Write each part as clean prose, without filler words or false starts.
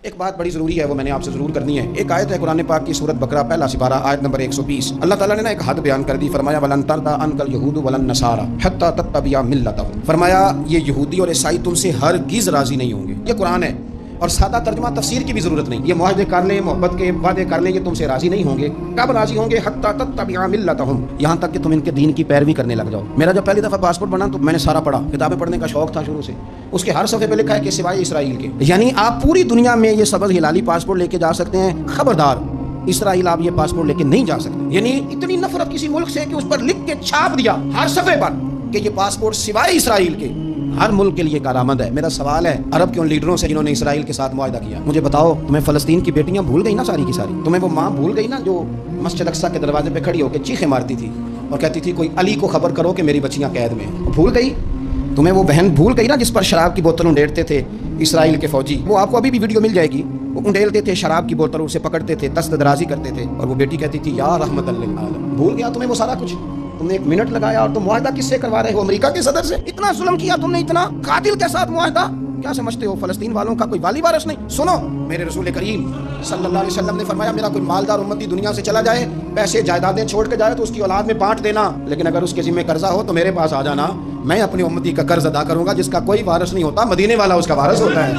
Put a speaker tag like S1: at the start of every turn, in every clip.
S1: ایک بات بڑی ضروری ہے، وہ میں نے آپ سے ضرور کرنی ہے۔ ایک آیت ہے قرآن پاک کی سورۃ بقرہ پہلا سپارہ آیت نمبر 120۔ اللہ تعالیٰ نے نا ایک حد بیان کر دی، فرمایا وَلَن تَرْضَىٰ عَنْكَ الْيَهُودُ وَلَا النَّصَارَىٰ حَتَّىٰ تَتَّبِعَ مِلَّتَهُمْ۔ فرمایا یہ یہودی اور عیسائی تم سے ہرگز راضی نہیں ہوں گے۔ یہ قرآن ہے اور سادہ ترجمہ تفسیر کی بھی ضرورت نہیں۔ یہ معاہدے کر لیں، محبت کے وعدے کر لیں، یہ تم سے راضی نہیں ہوں گے۔ کب راضی ہوں گے؟ حتیٰ تتبع ملتہم، یہاں تک کہ تم ان کے دین کی پیروی کرنے لگ جاؤ۔ میرا جب پہلی دفعہ پاسپورٹ بنا تو میں نے سارا پڑھا، کتابیں پڑھنے کا شوق تھا شروع سے۔ اس کے ہر صفحے پہ لکھا ہے کہ سوائے اسرائیل کے، یعنی آپ پوری دنیا میں یہ سبز ہلالی پاسپورٹ لے کے جا سکتے ہیں، خبردار اسرائیل آپ یہ پاسپورٹ لے کے نہیں جا سکتے۔ یعنی اتنی نفرت کسی ملک سے کہ اس پر لکھ کے چھاپ دیا ہر صفحے پر کہ یہ پاسپورٹ سوائے اسرائیل کے ہر ملک کے لیے کارآمد ہے۔ میرا سوال ہے عرب کے ان لیڈروں سے جنہوں نے اسرائیل کے ساتھ معاہدہ کیا، مجھے بتاؤ تمہیں فلسطین کی بیٹیاں بھول گئی نا ساری کی ساری؟ تمہیں وہ ماں بھول گئی نا جو مسجد اقصی کے دروازے پہ کھڑی ہو کے چیخیں مارتی تھی اور کہتی تھی کوئی علی کو خبر کرو کہ میری بچیاں قید میں ہیں؟ بھول گئی؟ تمہیں وہ بہن بھول گئی نا جس پر شراب کی بوتل انڈیلتے تھے اسرائیل کے فوجی؟ وہ آپ کو ابھی بھی ویڈیو مل جائے گی، وہ انڈیلتے تھے شراب کی بوتل، اسے پکڑتے تھے، دست درازی کرتے تھے، اور وہ بیٹی کہتی تھی یا رحمت للعالمین۔ بھول گیا تمہیں وہ سارا کچھ؟ تم نے ایک منٹ لگایا اور تم معاہدہ کس سے کروا رہے ہو؟ امریکہ کے صدر سے؟ اتنا ظلم کیا تم نے، اتنا قاتل کے ساتھ معاہدہ؟ کیا سمجھتے ہو فلسطین والوں کا کوئی والی وارث نہیں؟ سنو، میرے رسول کریم صلی اللہ علیہ وسلم نے فرمایا میرا کوئی مالدار امتی دنیا سے چلا جائے، پیسے جائیدادیں چھوڑ کے جائے تو اس کی اولاد میں بانٹ دینا، لیکن اگر اس کے ذمہ قرضہ ہو تو میرے پاس آ جانا، میں اپنی امتی کا قرض ادا کروں گا۔ جس کا کوئی وارث نہیں ہوتا مدینے والا اس کا وارث ہوتا ہے،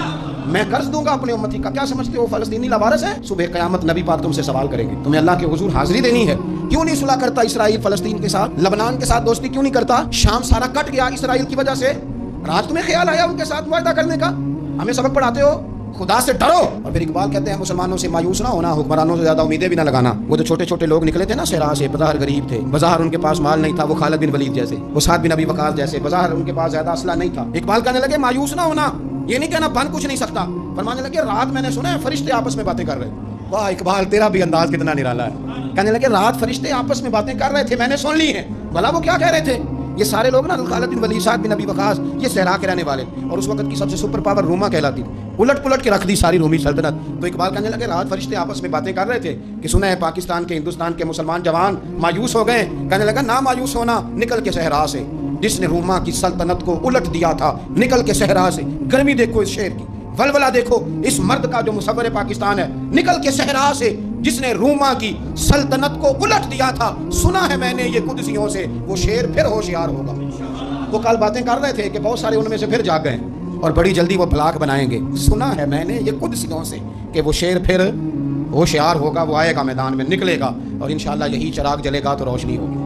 S1: میں قرض دوں گا اپنے امتی کا۔ کیا سمجھتے ہو فلسطینی لاوارث ہے؟ صبح قیامت نبی پاک تم سے سوال کریں گے، تمہیں اللہ کے حضور حاضری دینی ہے۔ کیوں نہیں صلح کرتا اسرائیل فلسطین کے ساتھ؟ لبنان کے ساتھ دوستی کیوں نہیں کرتا؟ شام سارا کٹ گیا اسرائیل کی وجہ سے، رات تمہیں خیال آیا ان کے ساتھ معاہدہ کرنے کا؟ ہمیں سبق پڑھاتے ہو، خدا سے ڈرو۔ اور پھر اقبال کہتے ہیں مسلمانوں سے مایوس نہ ہونا، حکمرانوں سے زیادہ امیدیں بھی نہ لگانا۔ وہ جو چھوٹے چھوٹے لوگ نکلے تھے نا صحرا سے، بظاہر غریب تھے، بظاہر ان کے پاس مال نہیں تھا، وہ خالد بن ولید جیسے، وہ سعد بن ابی وقاص جیسے، بظاہر ان کے پاس زیادہ اسلحہ نہیں تھا۔ اقبال کہنے لگے مایوس نہ ہونا، یہ نہیں کہنا بن کچھ نہیں سکتا، فرمانے لگے رات میں نے سنا ہے فرشتے آپس میں باتیں کر رہے۔ واہ اقبال تیرا بھی انداز کتنا نرالا ہے۔ کہنے لگے رات فرشتے آپس میں باتیں کر رہے تھے، میں نے سن لی ہیں۔ بھلا وہ کیا کہہ رہے تھے؟ یہ سارے لوگ نا خالد بن ولید، سعد بن ابی وقاص، یہ صحرا کے رہنے والے، اور اس وقت کی سب سے سپر پاور روما کہلاتی تھی، الٹ پلٹ کے رکھ دی ساری رومی سلطنت۔ تو اقبال کہنے لگے رات فرشتے آپس میں باتیں کر رہے تھے کہ سنا ہے پاکستان کے، ہندوستان کے مسلمان جوان مایوس ہو گئے۔ کہنے لگا نہ مایوس ہونا، نکل کے صحرا سے، جس نے روما کی سلطنت کو الٹ دیا تھا، نکل کے صحرا سے۔ گرمی دیکھو اس شعر کی، ولولہ دیکھو اس مرد کا جو مصور پاکستان ہے، نکل کے صحرا سے جس نے روما کی سلطنت کو الٹ دیا تھا۔ سنا ہے میں نے یہ قدسیوں سے، وہ شیر پھر ہوشیار ہوگا۔ وہ کل باتیں کر رہے تھے کہ بہت سارے ان میں سے پھر جاگ گئے اور بڑی جلدی وہ بلاک بنائیں گے۔ سنا ہے میں نے یہ قدسیوں سے کہ وہ شیر پھر ہوشیار ہوگا، وہ آئے گا میدان میں، نکلے گا، اور انشاءاللہ یہی چراغ جلے گا تو روشنی ہوگی۔